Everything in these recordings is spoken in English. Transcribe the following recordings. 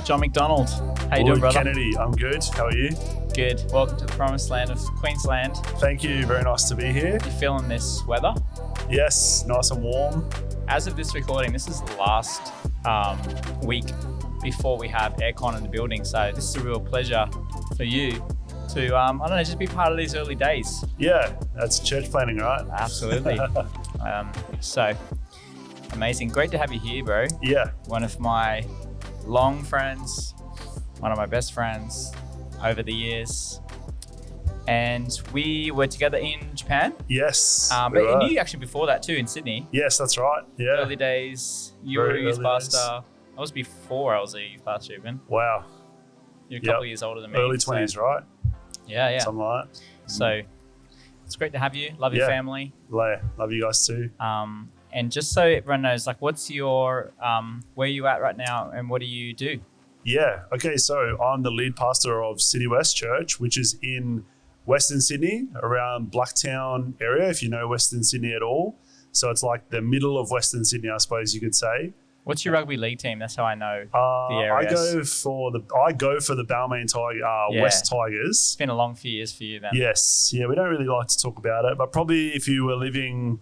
John Mcdonald. How you doing, brother? Kennedy, I'm good. How are you? Good. Welcome to the promised land of Queensland. Thank you. Very nice to be here. You feeling this weather? Yes, nice and warm. As of this recording, this is the last week before we have aircon in the building. So this is a real pleasure for you to, I don't know, just be part of these early days. Yeah, that's church planning, right? Absolutely. So amazing. Great to have you here, bro. Yeah. One of my long friends, one of my best friends over the years. And we were together in Japan. Yes. But you actually before that too in Sydney. Yes, that's right. Yeah. Early days. You were a youth pastor. I was before I was a youth pastor even. Wow. You're a couple of years older than me. Early 20s, right? Yeah. Something like that. So it's great to have you. Love your family. Love you guys too. And just so everyone knows, like, what's your, where are you at right now and what do you do? Yeah. Okay. So I'm the lead pastor of City West Church, which is in Western Sydney, around Blacktown area, if you know Western Sydney at all. So it's like the middle of Western Sydney, I suppose you could say. What's your rugby league team? That's how I know the areas. I go for the Balmain West Tigers. It's been a long few years for you then. Yes. Yeah, we don't really like to talk about it, but probably if you were living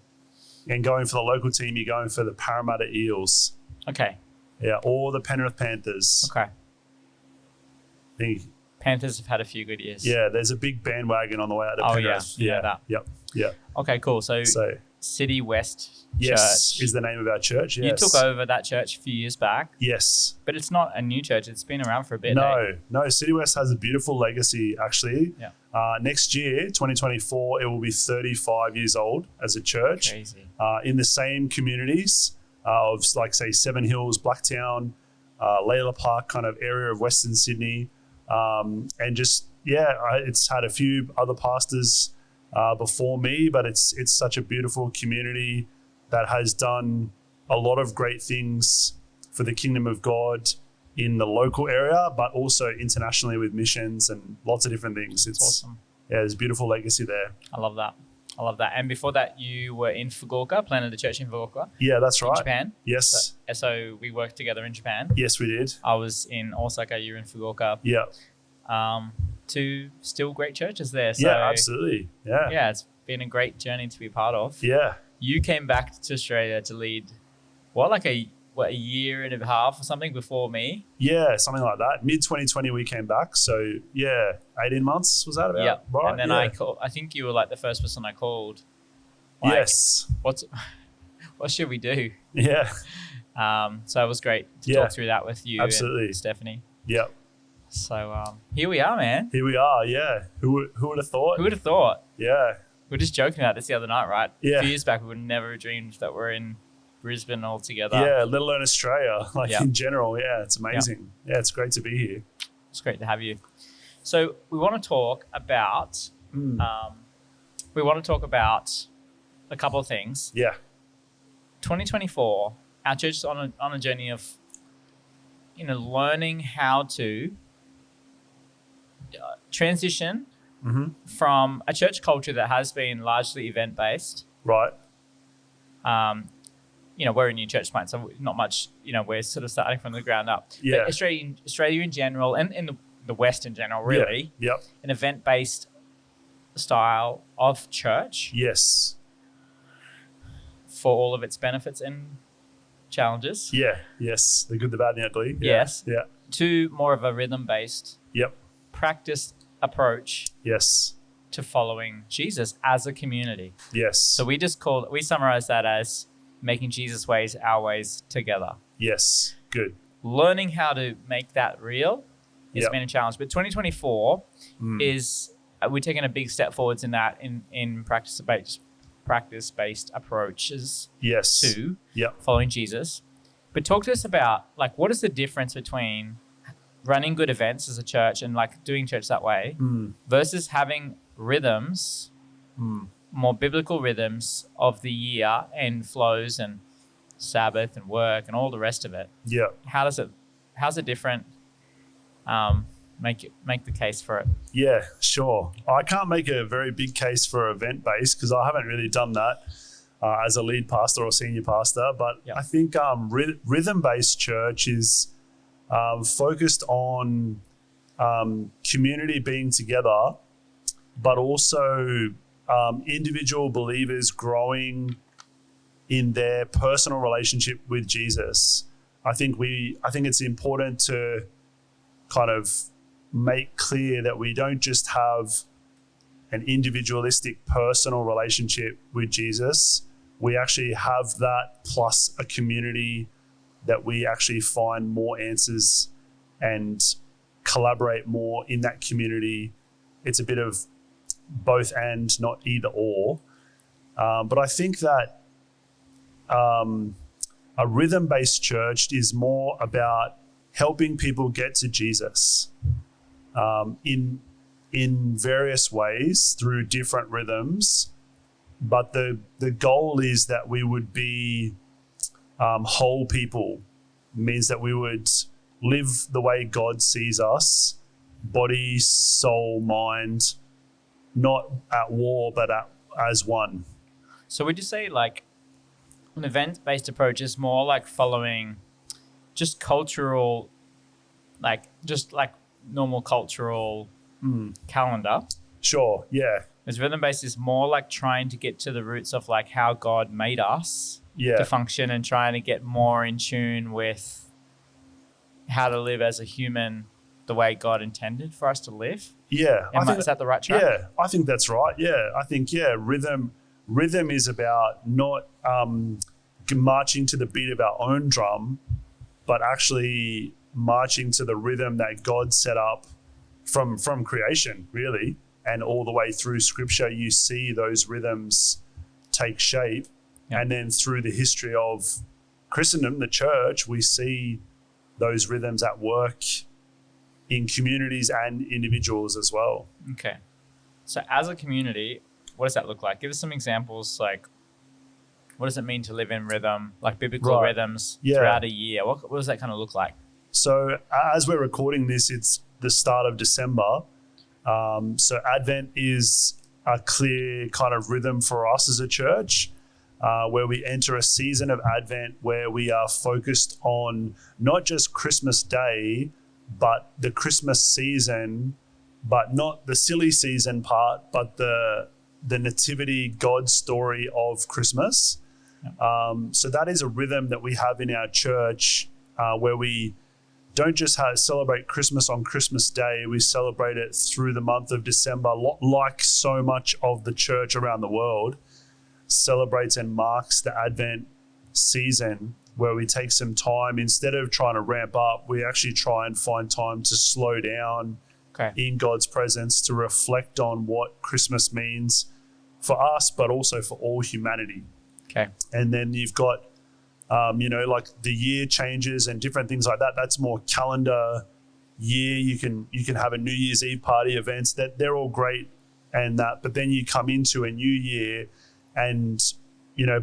and going for the local team, you're going for the Parramatta Eels. Okay. Yeah, or the Penrith Panthers. Okay. Panthers have had a few good years. Yeah, there's a big bandwagon on the way out of Penrith. Yeah. Yep. Okay, cool. So City West Yes, Church is the name of our church. Yes. You took over that church a few years back. Yes. But it's not a new church. It's been around for a bit. No. City West has a beautiful legacy, actually. Yeah. Next year, 2024, it will be 35 years old as a church. Crazy. In the same communities of, like, say, Seven Hills, Blacktown, Layla Park kind of area of Western Sydney. And just, it's had a few other pastors before me, but it's such a beautiful community that has done a lot of great things for the kingdom of God in the local area, but also internationally with missions and lots of different things. It's awesome. Yeah, there's a beautiful legacy there. I love that. And before that, you were in Fukuoka, planted the church in Fukuoka. Yeah, that's right. In Japan. Yes. So we worked together in Japan. Yes, we did. I was in Osaka, you were in Fukuoka. Yeah. Two still great churches there. So, yeah, absolutely. Yeah. Yeah, it's been a great journey to be part of. Yeah. You came back to Australia to lead, a year and a half or something before me? Yeah, something like that. Mid-2020 we came back. So, 18 months was that about? Yeah. Right? And then I think you were like the first person I called. Like, yes. What should we do? Yeah. So it was great to talk through that with you and Stephanie. Yep. So here we are, man. Here we are, yeah. Who would have thought? Who would have thought? Yeah. We were just joking about this the other night, right? Yeah. A few years back, we would never have dreamed that we're in Brisbane all together. Yeah, let alone Australia, in general. Yeah, it's amazing. Yeah, it's great to be here. It's great to have you. So we want to talk about, a couple of things. Yeah. 2024, our church is on a journey of, learning how to transition from a church culture that has been largely event-based. Right. We're a new church plant, so not much, we're sort of starting from the ground up. Yeah. But Australia in general, and in the West in general, really, Yep. an event-based style of church. Yes. For all of its benefits and challenges. Yeah. Yes. The good, the bad, and the ugly. Yeah. Yes. Yeah. To more of a rhythm-based practice approach. Yes. To following Jesus as a community. Yes. So we summarize that as making Jesus' ways our ways together. Yes. Good. Learning how to make that real has been a challenge. But 2024 is, we're taking a big step forwards in that in practice-based approaches to following Jesus. But talk to us about, what is the difference between running good events as a church and doing church that way versus having rhythms, more biblical rhythms of the year and flows and Sabbath and work and all the rest of it. Yeah. How's it different? Make the case for it. Yeah, sure. I can't make a very big case for event-based because I haven't really done that as a lead pastor or senior pastor. But I think rhythm-based church is focused on community being together, but also individual believers growing in their personal relationship with Jesus. I think it's important to kind of make clear that we don't just have an individualistic personal relationship with Jesus. We actually have that plus a community that we actually find more answers and collaborate more in that community. It's a bit of both and, not either or. But I think that a rhythm-based church is more about helping people get to Jesus in various ways through different rhythms. But the goal is that we would be whole people. It means that we would live the way God sees us, body, soul, mind, not at war, but as one. So would you say like an event-based approach is more like following just cultural, like just like normal cultural calendar? Sure, yeah. As rhythm-based is more like trying to get to the roots of like how God made us to function and trying to get more in tune with how to live as a human the way God intended for us to live. Yeah. Is that the right track? Yeah, I think that's right. Yeah, I think, rhythm is about not marching to the beat of our own drum, but actually marching to the rhythm that God set up from creation, really. And all the way through Scripture, you see those rhythms take shape. Yeah. And then through the history of Christendom, the church, we see those rhythms at work in communities and individuals as well. Okay. So as a community, what does that look like? Give us some examples, like what does it mean to live in rhythm, like biblical rhythms throughout a year? What does that kind of look like? So as we're recording this, it's the start of December. So Advent is a clear kind of rhythm for us as a church, where we enter a season of Advent where we are focused on not just Christmas Day, but the Christmas season, but not the silly season part, but the nativity God story of Christmas. So that is a rhythm that we have in our church, where we don't just celebrate Christmas on Christmas Day, we celebrate it through the month of December, like so much of the church around the world celebrates and marks the Advent season, where we take some time. Instead of trying to ramp up, we actually try and find time to slow down in God's presence, to reflect on what Christmas means for us, but also for all humanity. Okay. And then you've got like the year changes and different things like that. That's more calendar year. You can have a New Year's Eve party events, that they're all great and that, but then you come into a new year and,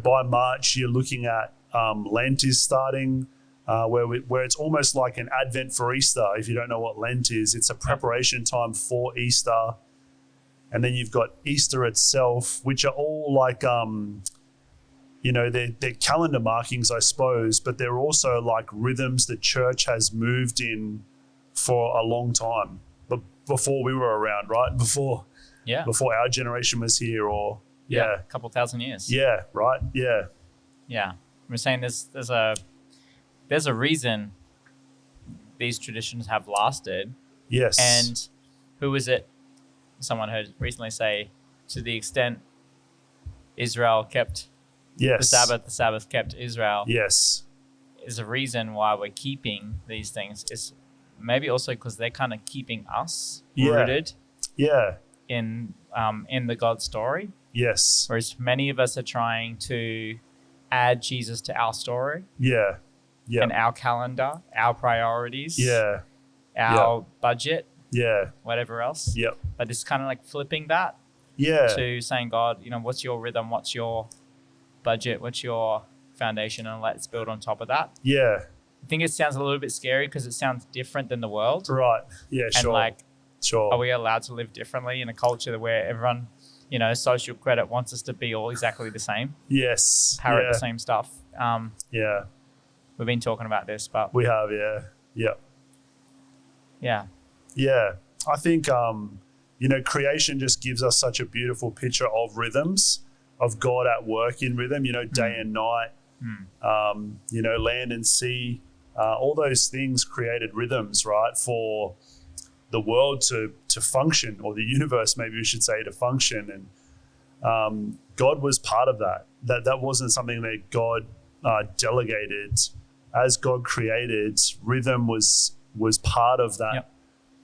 by March you're looking at Lent is starting, where it's almost like an Advent for Easter. If you don't know what Lent is, it's a preparation time for Easter. And then you've got Easter itself, which are all like, they're calendar markings, I suppose, but they're also like rhythms the church has moved in for a long time, but before we were around, right? Before our generation was here, or a couple thousand years. Yeah, right. Yeah. Yeah. We're saying there's a reason these traditions have lasted. Yes. And who is it? Someone heard recently say, to the extent Israel kept the Sabbath kept Israel. Yes. Is a reason why we're keeping these things. Is maybe also because they're kind of keeping us rooted in the God story. Yes. Whereas many of us are trying to add Jesus to our story. Yeah. Yeah. And our calendar, our priorities. Yeah. Our budget. Yeah. Whatever else. Yep. But it's kind of like flipping that. Yeah. To saying, God, what's your rhythm? What's your budget? What's your foundation? And let's build on top of that. Yeah. I think it sounds a little bit scary because it sounds different than the world. Right. Yeah, sure. And are we allowed to live differently in a culture where everyone, social credit wants us to be all exactly the same? Yes. Parrot the same stuff. Yeah. We've been talking about this, but we have, yeah. Yeah. Yeah. Yeah. I think, creation just gives us such a beautiful picture of rhythms, of God at work in rhythm, day and night, land and sea, all those things created rhythms, right, for the world to function, or the universe, maybe we should say, to function. And God was part of that. That wasn't something that God delegated. As God created, rhythm was part of that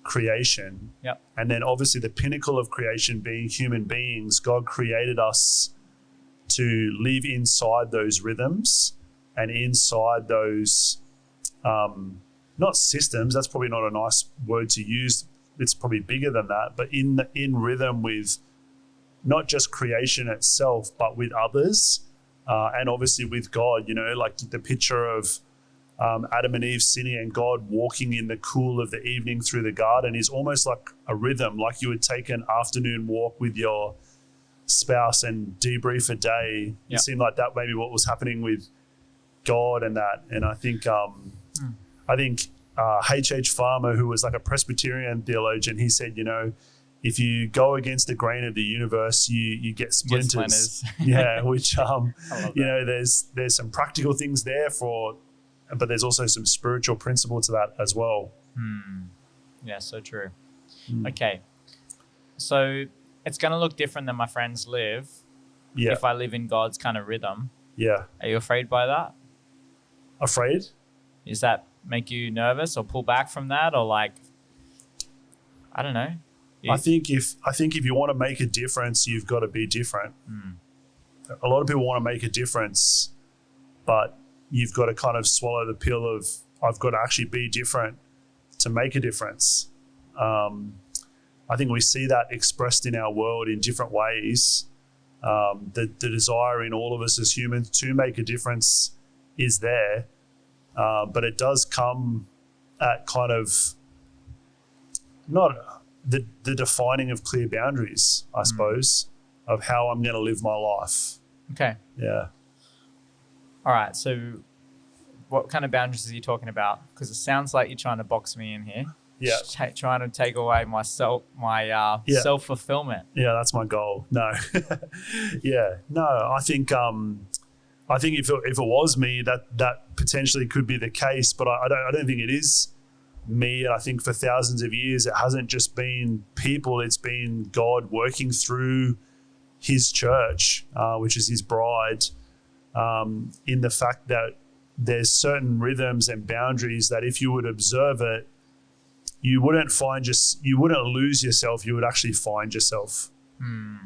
creation. Yep. And then obviously the pinnacle of creation being human beings, God created us to live inside those rhythms and inside those not systems, that's probably not a nice word to use, it's probably bigger than that, but in rhythm with not just creation itself, but with others, and obviously with God, like the picture of Adam and Eve sinning and God walking in the cool of the evening through the garden is almost like a rhythm, like you would take an afternoon walk with your spouse and debrief a day. It seemed like that maybe what was happening with God and that. And I think H.H. Farmer, who was like a Presbyterian theologian, he said, if you go against the grain of the universe, you get splinters. Yeah, which there's some practical things there but there's also some spiritual principle to that as well. Yeah, so true. Okay, so it's going to look different than my friends live if I live in God's kind of rhythm. Yeah. Are you afraid by that? Afraid? Does that make you nervous or pull back from that, or like, I don't know? I think if you want to make a difference, you've got to be different. A lot of people want to make a difference, but you've got to kind of swallow the pill of, I've got to actually be different to make a difference. I think we see that expressed in our world in different ways. The desire in all of us as humans to make a difference is there, but it does come at kind of not the defining of clear boundaries, I suppose, of how I'm going to live my life. Okay. Yeah. All right. So what kind of boundaries are you talking about? Because it sounds like you're trying to box me in here. Yeah. Trying to take away my self-fulfillment. Yeah, that's my goal. No. Yeah. No, I think if it was me, that potentially could be the case, but I don't think it is me. And I think for thousands of years, it hasn't just been people, it's been God working through his church, which is his bride, in the fact that there's certain rhythms and boundaries that if you would observe it, you wouldn't lose yourself, you would actually find yourself.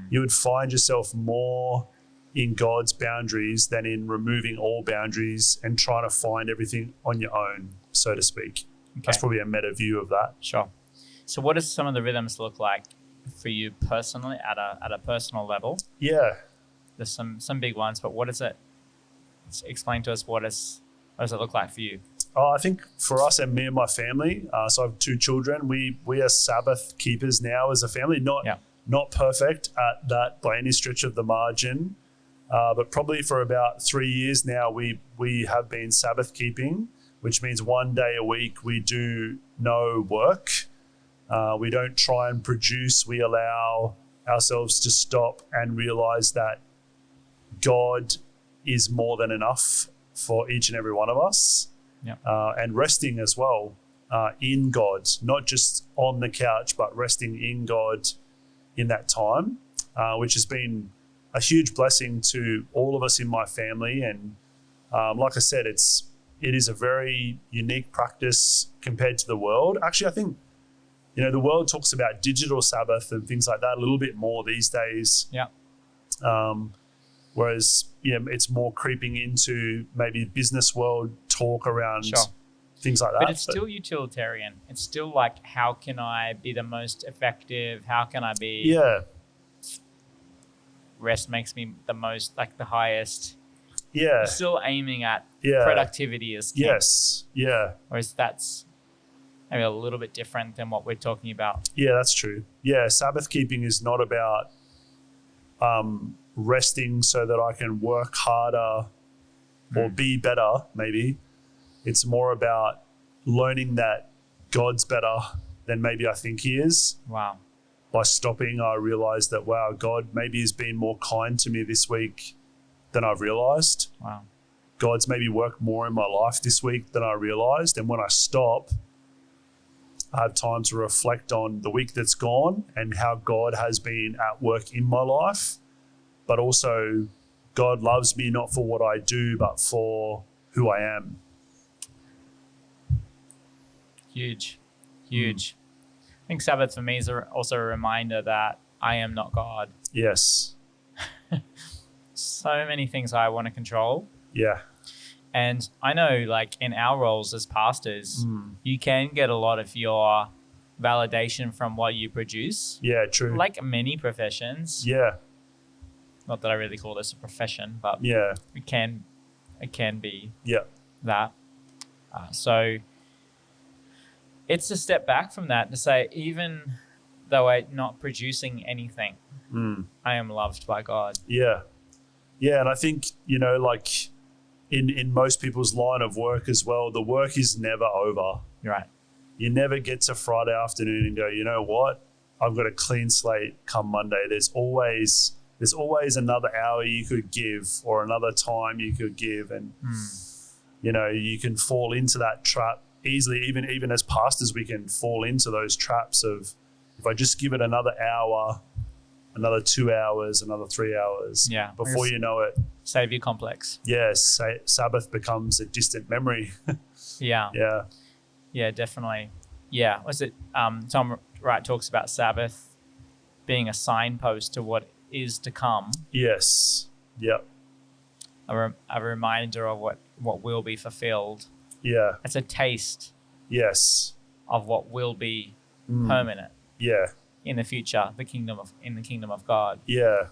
You would find yourself more in God's boundaries than in removing all boundaries and trying to find everything on your own, so to speak. Okay. That's probably a meta view of that. Sure. So what does some of the rhythms look like for you personally at a personal level? Yeah. There's some big ones, but what is it? Explain to us what does it look like for you? I think for us and me and my family, so I have 2 children, we are Sabbath keepers now as a family, not perfect at that by any stretch of the margin, but probably for about 3 years now we have been Sabbath keeping, which means 1 day a week we do no work. We don't try and produce. We allow ourselves to stop and realize that God is more than enough for each and every one of us. And resting as well in God, not just on the couch, but resting in God in that time, which has been a huge blessing to all of us in my family. And like I said, it is a very unique practice compared to the world. Actually, I think, the world talks about digital Sabbath and things like that a little bit more these days. Yeah. Whereas, it's more creeping into maybe business world talk around things like that. But it's still utilitarian. It's still like, how can I be the most effective? How can I be? Yeah. Rest makes me the most, like the highest. Yeah. You're still aiming at productivity as king. Yes. Yeah. Whereas that's maybe a little bit different than what we're talking about. Yeah, that's true. Yeah. Sabbath keeping is not about resting so that I can work harder or be better, maybe. It's more about learning that God's better than maybe I think he is. Wow. By stopping, I realized that, wow, God maybe has been more kind to me this week than I've realized. Wow. God's maybe worked more in my life this week than I realized. And when I stop, I have time to reflect on the week that's gone and how God has been at work in my life. But also, God loves me not for what I do, but for who I am. Huge. I think Sabbath for me is also a reminder that I am not God. Yes. So many things I want to control. Yeah. And I know, like, in our roles as pastors, you can get a lot of your validation from what you produce. Yeah, true. Like many professions. Yeah. Not that I really call this a profession, but Yeah. it can be Yeah. that. So it's a step back from that to say, even though I'm not producing anything, I am loved by God. Yeah. Yeah. And I think, like in most people's line of work as well, the work is never over. You're right. You never get to Friday afternoon and go, you know what? I've got a clean slate come Monday. There's always another hour you could give or another time you could give. And, you can fall into that trap easily. Even as pastors, we can fall into those traps of, if I just give it another hour, another 2 hours, another 3 hours. Yeah. Before you know it. Savior complex. Yes. Sabbath becomes a distant memory. Yeah. Yeah. Yeah, definitely. Yeah. Was it Tom Wright talks about Sabbath being a signpost to what is to come. Yes. Yep. A reminder of what will be fulfilled. Yeah. It's a taste. Yes. Of what will be permanent. Yeah. In the future, in the kingdom of God. Yeah.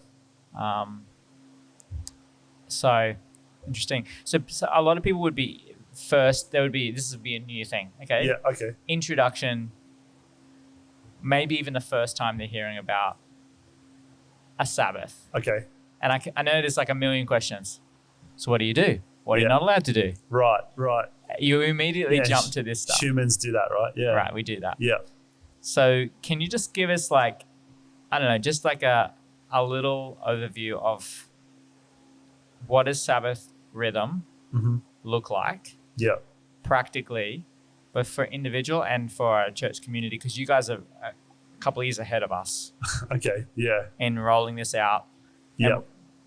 So interesting. So a lot of people would be this would be a new thing. Okay. Yeah. Okay. Introduction. Maybe even the first time they're hearing about a Sabbath. Okay. And I know there's like a million questions. So what do you do? What are you not allowed to do? Right. You immediately jump to this stuff. Humans do that, right? Yeah. Right, we do that. Yeah. So can you just give us like, I don't know, just like a little overview of what does Sabbath rhythm look like? Yeah. Practically, both for individual and for our church community, because you guys are a couple of years ahead of us. Okay. Yeah. In rolling this out. Yeah.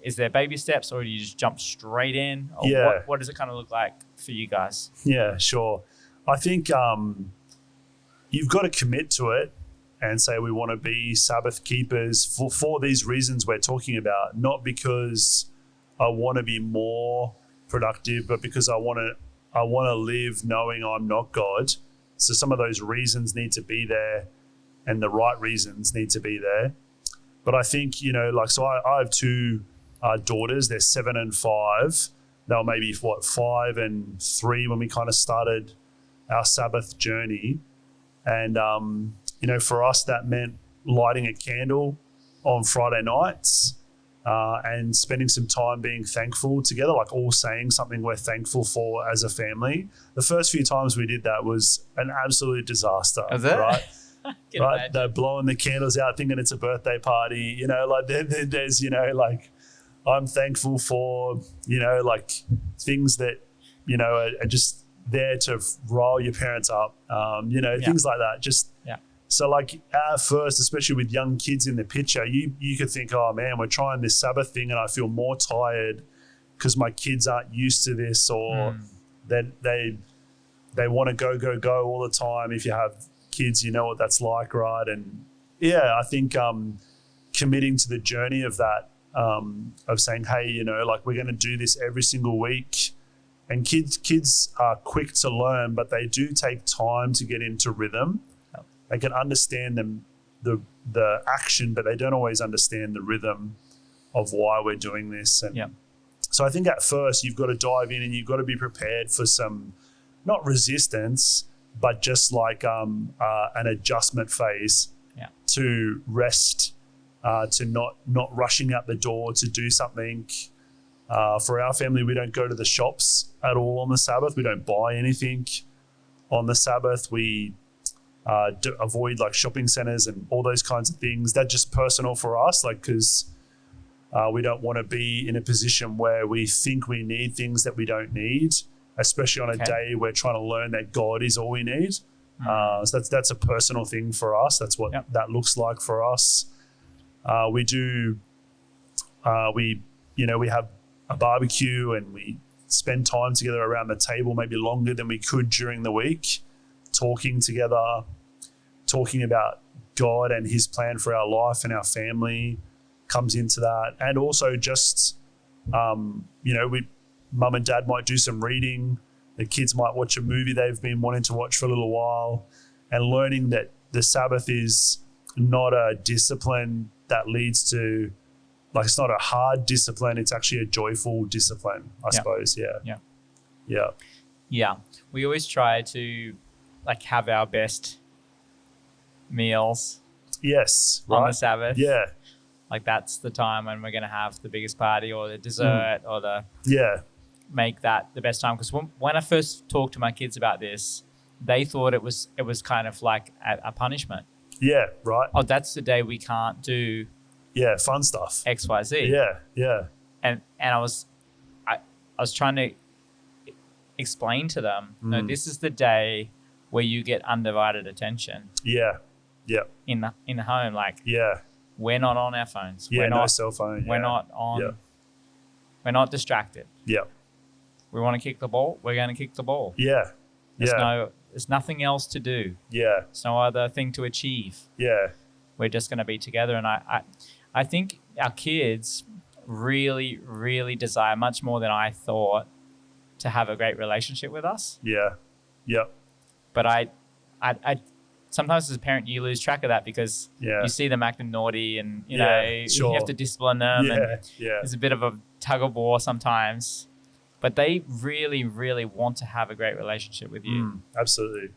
Is there baby steps, or do you just jump straight in? Or Yeah. what does it kind of look like for you guys? Yeah, sure. I think you've got to commit to it and say we want to be Sabbath keepers for these reasons we're talking about, not because I want to be more productive, but because I want to live knowing I'm not God. So some of those reasons need to be there, and the right reasons need to be there. But I think, so I have two daughters. They're 7 and 5. They were maybe 5 and 3 when we kind of started our Sabbath journey. And, for us, that meant lighting a candle on Friday nights and spending some time being thankful together, like all saying something we're thankful for as a family. The first few times we did that was an absolute disaster, right? Right? They're blowing the candles out thinking it's a birthday party, there's, I'm thankful for, things that, are just there to rile your parents up, things like that. So like at first, especially with young kids in the picture, you could think, oh man, we're trying this Sabbath thing and I feel more tired because my kids aren't used to this, or that they want to go all the time. If you have kids, you know what that's like, right? And yeah, I think committing to the journey of that, of saying, hey, we're going to do this every single week. And kids are quick to learn, but they do take time to get into rhythm. They can understand the action, but they don't always understand the rhythm of why we're doing this. And so I think at first you've got to dive in and you've got to be prepared for some, not resistance, but just like an adjustment phase to rest, to not rushing out the door to do something. For our family, we don't go to the shops at all on the Sabbath. We don't buy anything on the Sabbath. We avoid like shopping centers and all those kinds of things. That's just personal for us, like, because we don't want to be in a position where we think we need things that we don't need, especially on a day we're trying to learn that God is all we need. So that's a personal thing for us. That's what that looks like for us. We have a barbecue and we spend time together around the table, maybe longer than we could during the week, talking together, talking about God and his plan for our life and our family comes into that. And also just, mum and dad might do some reading. The kids might watch a movie they've been wanting to watch for a little while, and learning that the Sabbath is not a discipline that leads to, like, it's not a hard discipline. It's actually a joyful discipline, I suppose. Yeah. We always try to like have our best meals. Yes. On the Sabbath. Yeah. Like that's the time when we're going to have the biggest party or the dessert or the make that the best time. Because when I first talked to my kids about this, they thought it was kind of like a punishment. Yeah, right. Oh, that's the day we can't do fun stuff. X, Y, Z. Yeah. And I was trying to explain to them, no, this is the day where you get undivided attention. Yeah. In the home, like we're not on our phones. Yeah, we're not, no cell phone. We're not on. Yeah. We're not distracted. Yeah. We want to kick the ball. We're going to kick the ball. Yeah. There's nothing else to do. Yeah. There's no other thing to achieve. Yeah. We're just going to be together. And I think our kids really, really desire much more than I thought to have a great relationship with us. Yeah. But I sometimes as a parent, you lose track of that because you see them acting naughty and, you have to discipline them. There's a bit of a tug of war sometimes. But they really, really want to have a great relationship with you. Absolutely.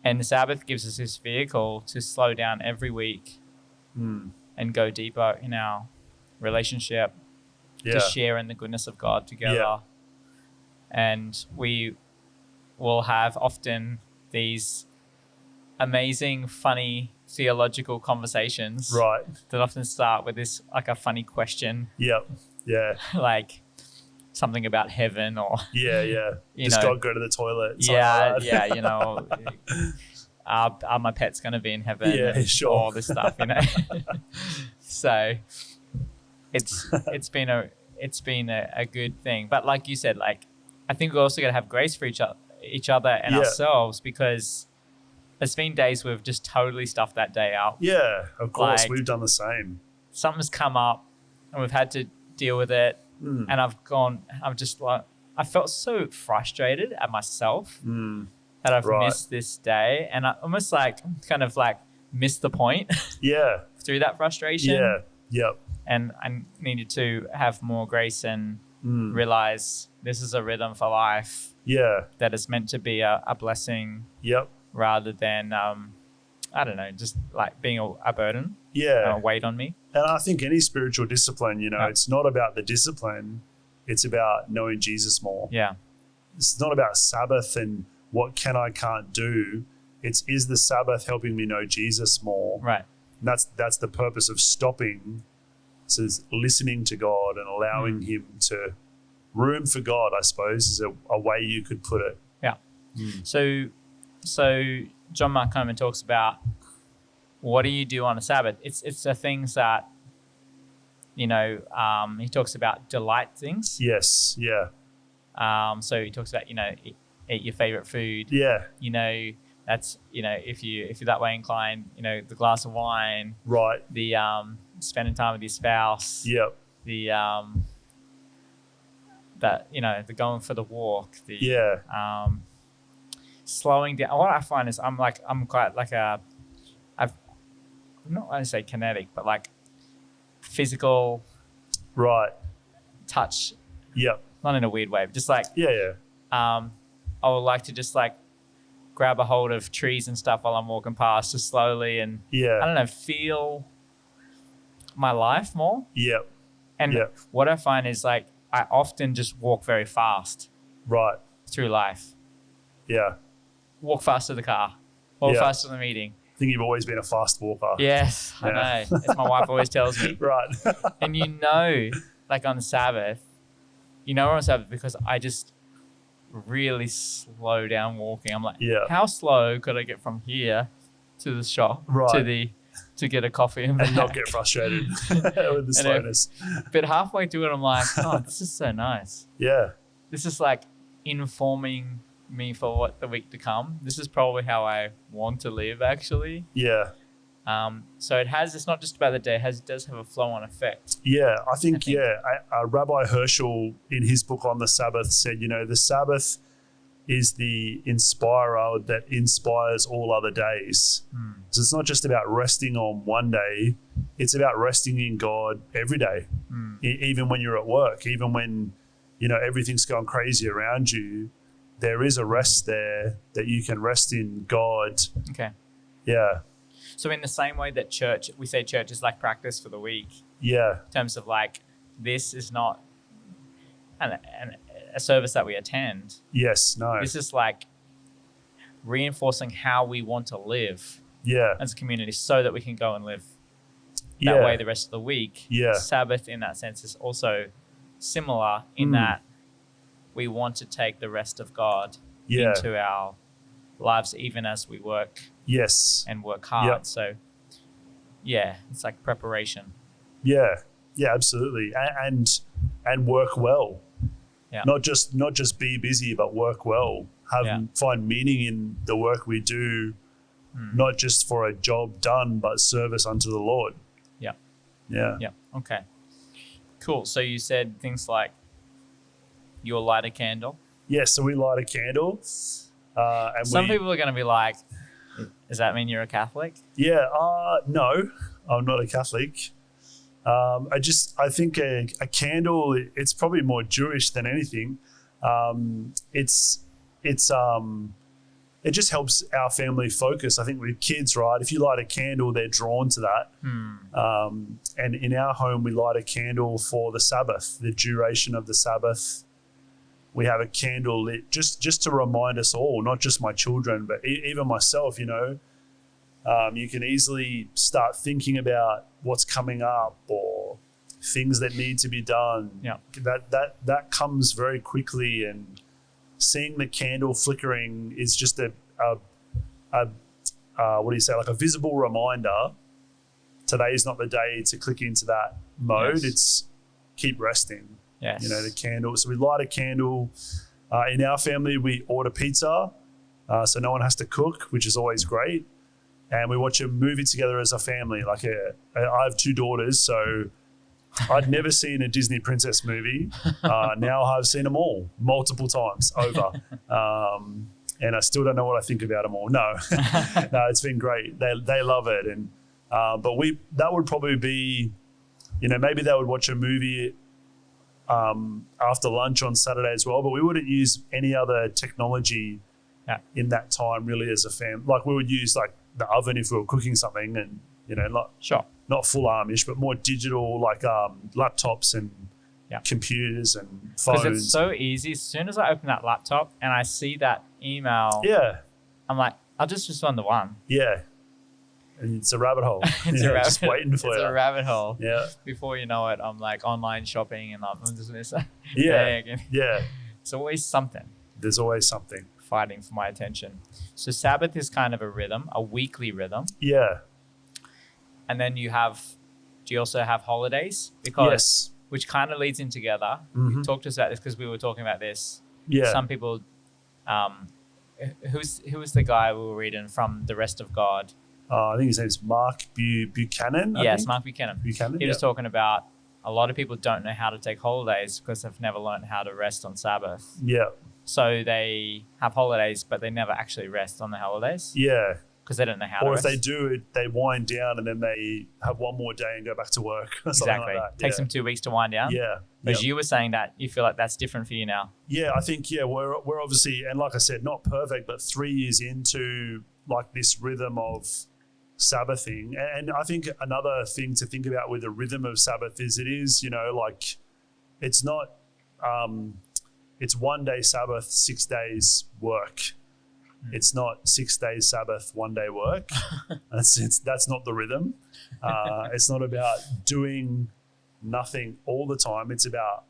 And the Sabbath gives us this vehicle to slow down every week and go deeper in our relationship, to share in the goodness of God together. Yeah. And we will have often these amazing, funny, theological conversations that often start with this, like a funny question. Yep. Yeah. Like something about heaven or Does God go to the toilet? Are my pets going to be in heaven? Yeah, sure. All this stuff, So it's been a good thing. But like you said, like I think we also got to have grace for each other and ourselves, because there's been days we've just totally stuffed that day out. Yeah, of course. Like, we've done the same. Something's come up and we've had to deal with it. And I felt so frustrated at myself that I've missed this day. And I almost kind of missed the point through that frustration. Yeah. Yep. And I needed to have more grace and realize this is a rhythm for life. Yeah. That is meant to be a blessing. Yep. Rather than, I don't know, just like being a burden. Yeah. A weight on me. And I think any spiritual discipline, it's not about the discipline. It's about knowing Jesus more. Yeah. It's not about Sabbath and what can't do. Is the Sabbath helping me know Jesus more? Right. And that's the purpose of stopping. So it's listening to God and allowing him to room for God, I suppose, is a way you could put it. Yeah. So John Mcdonald talks about, what do you do on a Sabbath? It's the things that, he talks about delight things. Yes. Yeah. So he talks about, eat your favorite food. Yeah. That's, if you're that way inclined, the glass of wine. Right. The spending time with your spouse. Yep. The the going for the walk. Slowing down. What I find is I'm quite like I'm not going to say kinetic, but like physical. Right. Touch. Yep. Not in a weird way, but just like. Yeah. I would like to just like grab a hold of trees and stuff while I'm walking past, just slowly and I don't know, feel my life more. Yep. And what I find is like I often just walk very fast. Right. Through life. Yeah. Walk fast to the car. Walk Yeah. faster than the meeting. I think you've always been a fast walker. Yes, I Yeah. know. As my wife always tells me. Right. And like on Sabbath, we're on Sabbath because I just really slow down walking. I'm like, Yeah. how slow could I get from here to the shop Right. to get a coffee and Not get frustrated with the slowness. But halfway through it, I'm like, oh, this is so nice. Yeah. This is like informing me for what the week to come. This is probably how I want to live, actually. Yeah. So it's not just about the day, it does have a flow-on effect. Yeah. I think. Rabbi Herschel in his book on the Sabbath said, the Sabbath is the inspirer that inspires all other days. So it's not just about resting on one day, it's about resting in God every day. Even when you're at work, even when everything's going crazy around you, there is a rest there that you can rest in God. Okay. Yeah. So in the same way that we say church is like practice for the week, Yeah. in terms of like, this is not a service that we attend. Yes. No. This is like reinforcing how we want to live Yeah. as a community so that we can go and live Yeah. that way the rest of the week. Yeah. Sabbath in that sense is also similar in that we want to take the rest of God into our lives even as we work Yes. and work hard. Yep. So yeah, it's like preparation. Yeah. Yeah, absolutely. And work well. Yeah. Not just be busy, but work well. Find meaning in the work we do, not just for a job done, but service unto the Lord. Yeah. Yeah. Yeah. Okay. Cool. So you said things like you'll light a candle. Yeah, so we light a candle. And Some people are going to be like, does that mean you're a Catholic? Yeah, no, I'm not a Catholic. I think a candle, it's probably more Jewish than anything. It just helps our family focus. I think with kids, right? If you light a candle, they're drawn to that. And in our home, we light a candle for the Sabbath, the duration of the Sabbath. We have a candle lit just to remind us all, not just my children, but even myself, you can easily start thinking about what's coming up or things that need to be done. Yeah. That comes very quickly, and seeing the candle flickering is just a like a visible reminder. Today's not the day to click into that mode. Yes. It's keep resting. Yes. The candle. So we light a candle. In our family, we order pizza, so no one has to cook, which is always great. And we watch a movie together as a family. I have two daughters, so I'd never seen a Disney princess movie. Now I've seen them all multiple times over. And I still don't know what I think about them all. No, no, it's been great. They love it. And but that would probably be, maybe they would watch a movie after lunch on Saturday as well, but we wouldn't use any other technology in that time really as a family. Like we would use like the oven if we were cooking something, and not full Amish, but more digital, like laptops and computers and phones. Because it's so easy. As soon as I open that laptop and I see that email, I'm like, I'll just respond to one. Yeah. And it's a rabbit hole. Just waiting for it's you. a rabbit hole. Yeah. Before you know it, I'm like online shopping and I'm just again. Yeah. It's always something. There's always something fighting for my attention. So Sabbath is kind of a rhythm, a weekly rhythm. Yeah. And then do you also have holidays? Which kind of leads in together. Mm-hmm. Talk to us about this because we were talking about this. Yeah. Some people, who was the guy we were reading from The Rest of God? I think his name's Mark Buchanan. Yes, Mark Buchanan. He was yeah. talking about a lot of people don't know how to take holidays because they've never learned how to rest on Sabbath. Yeah. So they have holidays, but they never actually rest on the holidays. Yeah. Because they don't know how to rest. Or if they do, they wind down and then they have one more day and go back to work. Exactly. Like that. Takes them 2 weeks to wind down. Yeah. Because you were saying that you feel like that's different for you now. Yeah, I think, we're obviously, and like I said, not perfect, but 3 years into like this rhythm of Sabbathing. And I think another thing to think about with the rhythm of Sabbath is it's not, it's 1 day Sabbath, 6 days work. It's not 6 days Sabbath, 1 day work. That's not the rhythm. It's not about doing nothing all the time. It's about,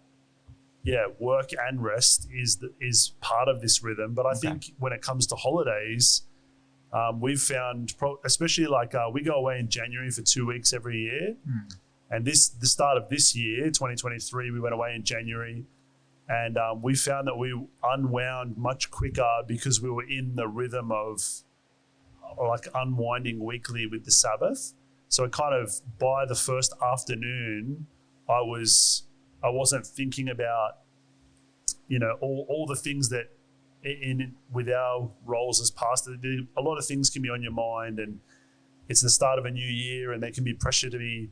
work and rest is part of this rhythm. But I think when it comes to holidays, we've found, especially we go away in January for 2 weeks every year. And the start of this year, 2023, we went away in January. And we found that we unwound much quicker because we were in the rhythm of unwinding weekly with the Sabbath. So it kind of, by the first afternoon, I wasn't thinking about, all the things that with our roles as pastor, a lot of things can be on your mind, and it's the start of a new year and there can be pressure to be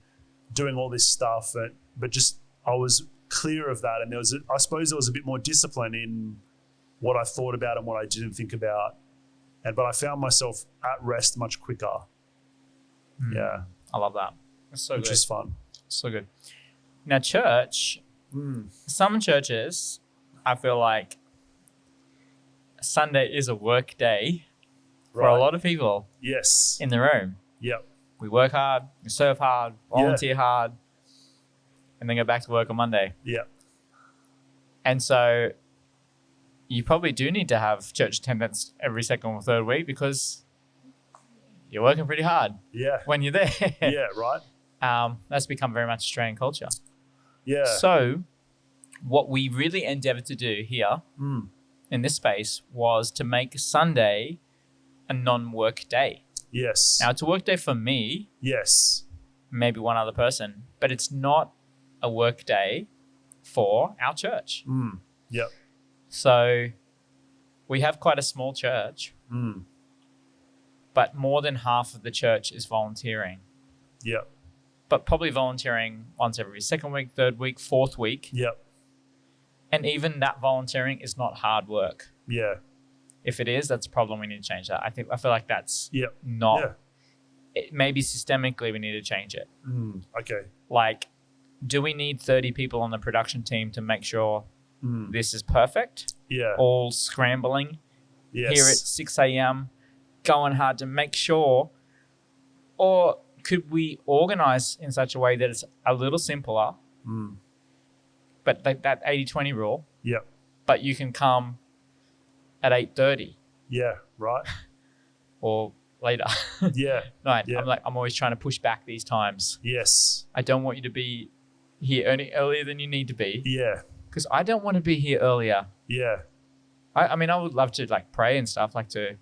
doing all this stuff. But just, I was clear of that. And I suppose there was a bit more discipline in what I thought about and what I didn't think about. But I found myself at rest much quicker. Yeah. I love that. It's so good. Which is fun. So good. Now, church, some churches, I feel like Sunday is a work day for a lot of people. Yes. In the room. Yep. We work hard, we serve hard, volunteer hard, and then go back to work on Monday. Yeah. And so you probably do need to have church attendance every second or third week because you're working pretty hard when you're there. Yeah, right. That's become very much Australian culture. Yeah. So what we really endeavored to do here in this space was to make Sunday a non-work day. Yes. Now, it's a work day for me. Yes. Maybe one other person, but it's not a work day for our church. Yep. So we have quite a small church, but more than half of the church is volunteering. Yep. But probably volunteering once every second week, third week, fourth week. Yep. And even that volunteering is not hard work. Yeah. If it is, that's a problem. We need to change that. I feel like that's not. Yeah. Maybe systemically we need to change it. Okay. Like, do we need 30 people on the production team to make sure this is perfect? Yeah. All scrambling here at 6 a.m., going hard to make sure? Or could we organize in such a way that it's a little simpler, but that 80-20 rule? Yep. But you can come at 8:30. Yeah, right. Or later. Yeah. Right. Yeah. I'm always trying to push back these times. Yes. I don't want you to be here earlier than you need to be. Yeah. Because I don't want to be here earlier. Yeah. I mean, I would love to pray and stuff,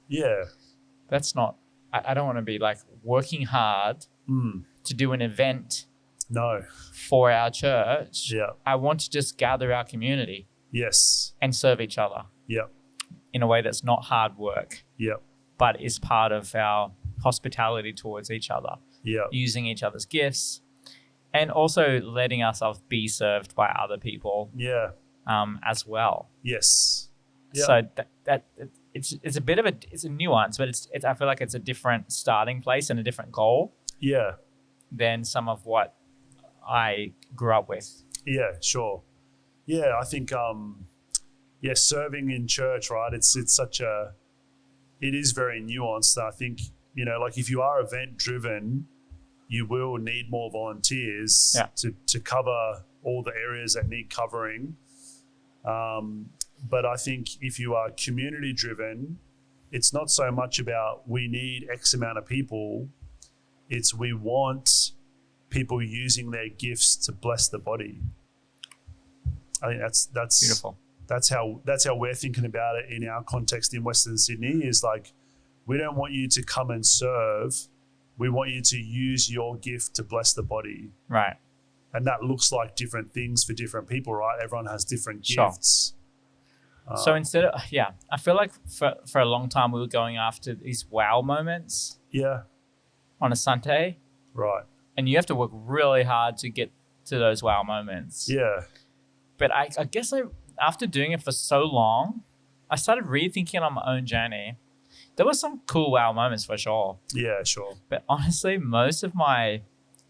Yeah. That's not, I don't want to be working hard to do an event. No. For our church. Yeah. I want to just gather our community. Yes. And serve each other. Yep. In a way that's not hard work. Yep. But is part of our hospitality towards each other. Yep. Using each other's gifts. And also letting ourselves be served by other people. Yeah. As well. Yes. Yep. So that it's a bit of it's a nuance, but it's I feel like it's a different starting place and a different goal. Yeah. Than some of what I grew up with. Yeah, sure. Yeah, I think serving in church, right? It is very nuanced. I think, if you are event driven, you will need more volunteers to cover all the areas that need covering. But I think if you are community driven, it's not so much about we need X amount of people. It's we want people using their gifts to bless the body. I think that's beautiful. That's how we're thinking about it in our context in Western Sydney. Is we don't want you to come and serve. We want you to use your gift to bless the body. Right. And that looks like different things for different people, right? Everyone has different gifts. So instead of, I feel like for a long time we were going after these wow moments. Yeah. On a Sunday. Right. And you have to work really hard to get to those wow moments. Yeah. But I guess after doing it for so long, I started rethinking on my own journey. There were some cool wow moments for sure. Yeah, sure. But honestly, most of my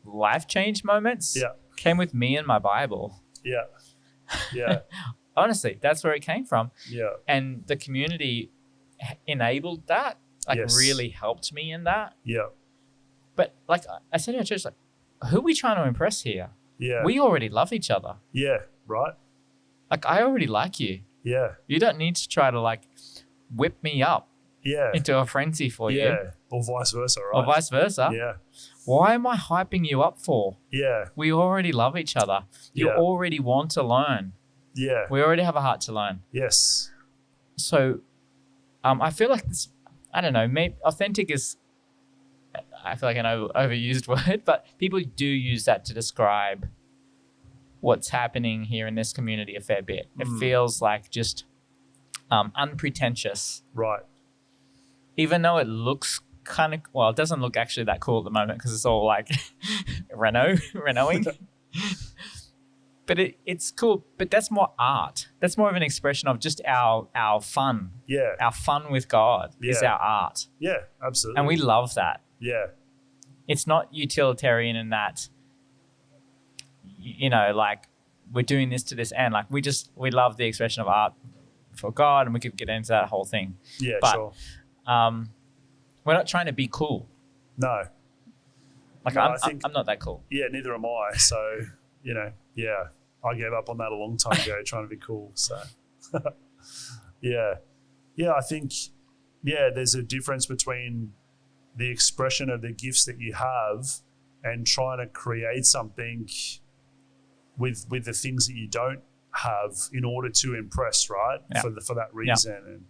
life change moments came with me and my Bible. Yeah. Yeah. Honestly, that's where it came from. Yeah. And the community enabled that, like Yes. really helped me in that. Yeah. But like I said in our church, like, who are we trying to impress here? Yeah. We already love each other. Yeah. Right. Like, I already like you. Yeah. You don't need to try to like whip me up Yeah. into a frenzy for you. Yeah. Or vice versa, right? Or vice versa. Yeah. Why am I hyping you up for? Yeah. We already love each other. You Yeah. already want to learn. Yeah. We already have a heart to learn. Yes. So I feel like this, I don't know, maybe authentic is, I feel like an overused word, but people do use that to describe what's happening here in this community a fair bit. It feels like just unpretentious. Right. Even though it looks kind of, well, it doesn't look actually that cool at the moment because it's all like Renault-ing. But it's cool. But that's more art. That's more of an expression of just our fun. Yeah. Our fun with God is Yeah. our art. Yeah. Absolutely. And we love that. Yeah. It's not utilitarian in that, you know, like we're doing this to this end. Like we love the expression of art for God, and we could get into that whole thing. Yeah. But, Sure. We're not trying to be cool. No. Like No, I'm not that cool. Yeah. Neither am I. So, you know, yeah. I gave up on that a long time ago trying to be cool. So, yeah. Yeah. I think, yeah, there's a difference between the expression of the gifts that you have and trying to create something with the things that you don't have in order to impress, right? Yeah. For that reason. Yeah. And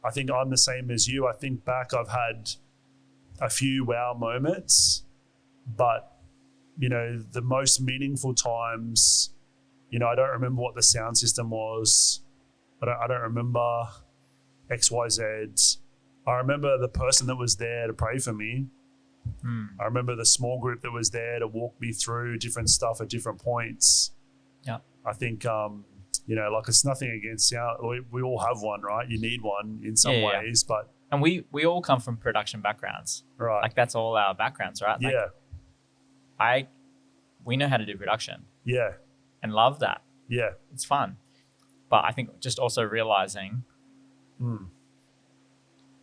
I think I'm the same as you. I think back, I've had a few wow moments, but, you know, the most meaningful times, you know, I don't remember what the sound system was. I don't remember X, Y, Z. I remember the person that was there to pray for me. I remember the small group that was there to walk me through different stuff at different points. Yeah. I think, you know, like it's nothing against sound. We all have one, right? You need one in some Yeah. ways, but And we all come from production backgrounds. right. Like that's all our backgrounds, right? Like, Yeah. We know how to do production Yeah. and love that. Yeah. It's fun. But I think just also realizing,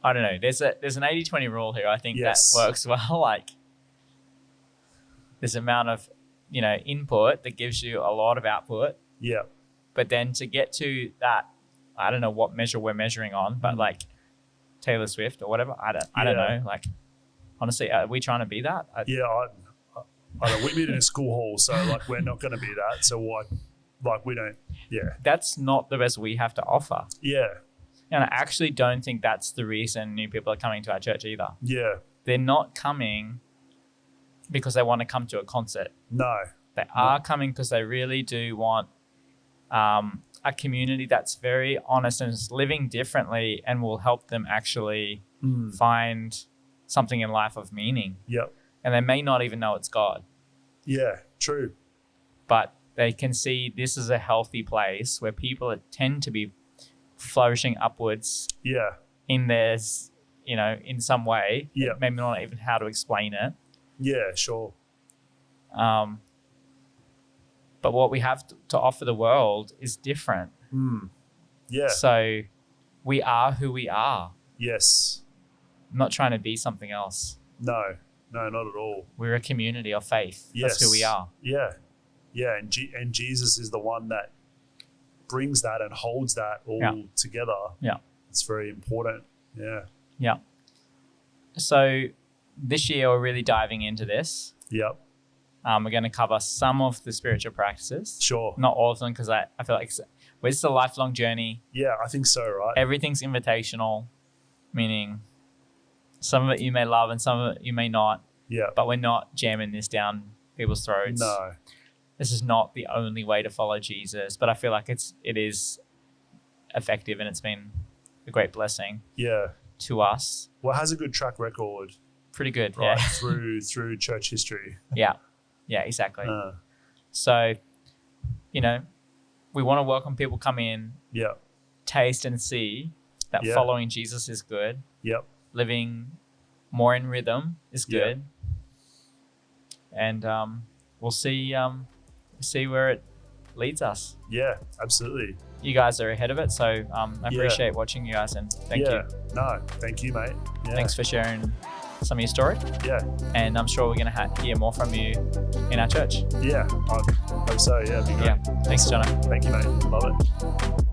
I don't know, there's an 80-20 rule here. I think Yes. that works well. Like there's amount of, you know, input that gives you a lot of output. Yeah. But then to get to that, I don't know what measure we're measuring on, but like Taylor Swift or whatever, I don't know. Like, honestly, are we trying to be that? Yeah. I don't, we meet in a school hall, so like we're not going to be that. So what? Like we don't. Yeah. That's not the best we have to offer. Yeah. And I actually don't think that's the reason new people are coming to our church either. Yeah. They're not coming because they want to come to a concert. No. They are coming because they really do want a community that's very honest and is living differently and will help them actually find something in life of meaning. Yep. And they may not even know it's God, Yeah. True. but they can see this is a healthy place where people tend to be flourishing upwards Yeah. in their, you know, in some way. Yeah. Maybe not even how to explain it. Yeah. Sure. But what we have to offer the world is different. Yeah. So we are who we are. Yes. I'm not trying to be something else. No. No. Not at all. We're a community of faith. Yes. That's who we are. Yeah. Yeah. And Jesus is the one that brings that and holds that all together. Yeah. It's very important. Yeah. Yeah. So this year we're really diving into this. Yep. We're going to cover some of the spiritual practices. Sure. Not all of them, because I feel like it's a lifelong journey. Yeah, I think so, right? Everything's invitational, meaning some of it you may love and some of it you may not. Yeah. But we're not jamming this down people's throats. No. This is not the only way to follow Jesus, but I feel like it is effective and it's been a great blessing Yeah. to us. Well, it has a good track record, Pretty good, right, yeah. through church history. Yeah, exactly. So, you know, we want to welcome people come in, Yeah. taste and see that following Jesus is good. Yep. Living more in rhythm is good. And we'll see where it leads us. Yeah, absolutely. you guys are ahead of it. So I appreciate watching you guys, and thank you. No, thank you, mate. Yeah. Thanks for sharing some of your story. Yeah. And I'm sure we're going to hear more from you in our church. Yeah, I hope so. Yeah, it'd be great. Yeah. Thanks, Jono. Thank you, mate. Love it.